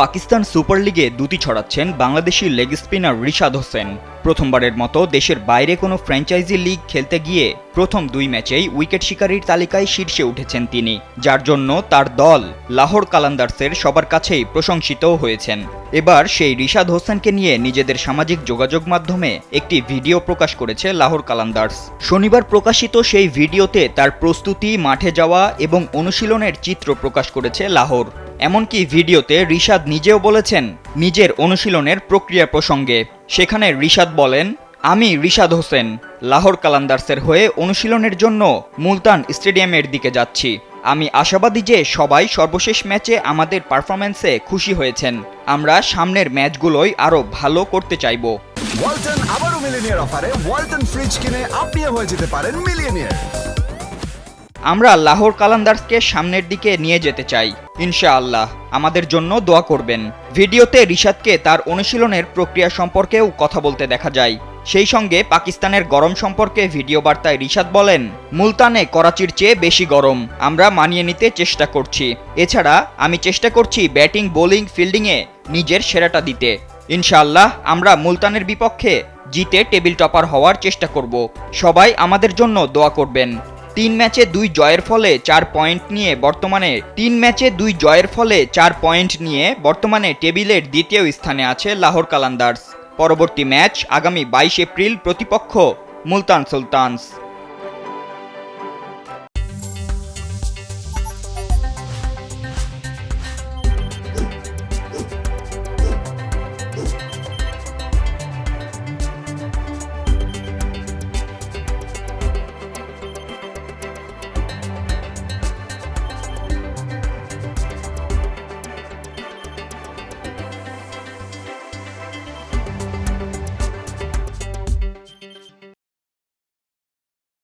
Pakistan super লিগে দুটি ছড়াচ্ছেন বাংলাদেশি লেগ স্পিনার রিশাদ হোসেন। প্রথমবারের মতো দেশের বাইরে কোনো ফ্র্যাঞ্চাইজি লিগ খেলতে গিয়ে প্রথম দুই ম্যাচেই উইকেট শিকারীর তালিকায় শীর্ষে উঠেছেন তিনি, যার জন্য তার দল লাহোর কালান্দার্সের সবার কাছেই প্রশংসিতও হয়েছেন। এবার সেই রিশাদ হোসেনকে নিয়ে নিজেদের সামাজিক যোগাযোগ মাধ্যমে একটি ভিডিও প্রকাশ করেছে লাহোর কালান্দার্স। শনিবার প্রকাশিত সেই ভিডিওতে তার প্রস্তুতি, মাঠে যাওয়া এবং অনুশীলনের চিত্র প্রকাশ করেছে লাহোর। এমনকি ভিডিওতে রিশাদ নিজেও বলেছেন নিজের অনুশীলনের প্রক্রিয়া প্রসঙ্গে। সেখানে রিশাদ বলেন, আমি রিশাদ হোসেন লাহোর কালান্দার্সের হয়ে অনুশীলনের জন্য মুলতান স্টেডিয়ামের দিকে যাচ্ছি। আমি আশাবাদী যে সবাই সর্বশেষ ম্যাচে আমাদের পারফরম্যান্সে খুশি হয়েছেন। আমরা সামনের ম্যাচগুলোই আরও ভালো করতে চাইব। ওয়ালটন আবারও মিলিয়নিয়ার অফারে ওয়ালটন ফ্রিজ কিনে আপনিও হয়ে যেতে পারেন মিলিয়নিয়ার। আমরা লাহোর কালান্দার্সকে সামনের দিকে নিয়ে যেতে চাই, ইনশাআল্লাহ আমাদের জন্য দোয়া করবেন। ভিডিওতে রিশাদকে তার অনুশীলনের প্রক্রিয়া সম্পর্কেও কথা বলতে দেখা যায়। সেই সঙ্গে পাকিস্তানের গরম সম্পর্কে ভিডিও বার্তায় রিশাদ বলেন, মুলতানে করাচির চেয়ে বেশি গরম, আমরা মানিয়ে নিতে চেষ্টা করছি। এছাড়া আমি চেষ্টা করছি ব্যাটিং, বোলিং, ফিল্ডিংয়ে নিজের সেরাটা দিতে। ইনশাআল্লাহ আমরা মুলতানের বিপক্ষে জিতে টেবিল টপার হওয়ার চেষ্টা করব। সবাই আমাদের জন্য দোয়া করবেন। 3 ম্যাচে 2 জয়ের ফলে 4 পয়েন্ট নিয়ে বর্তমানে টেবিলের দ্বিতীয় স্থানে আছে লাহোর কালান্দার্স। পরবর্তী ম্যাচ আগামী 22 এপ্রিল, প্রতিপক্ষ মুলতান সুলতানস।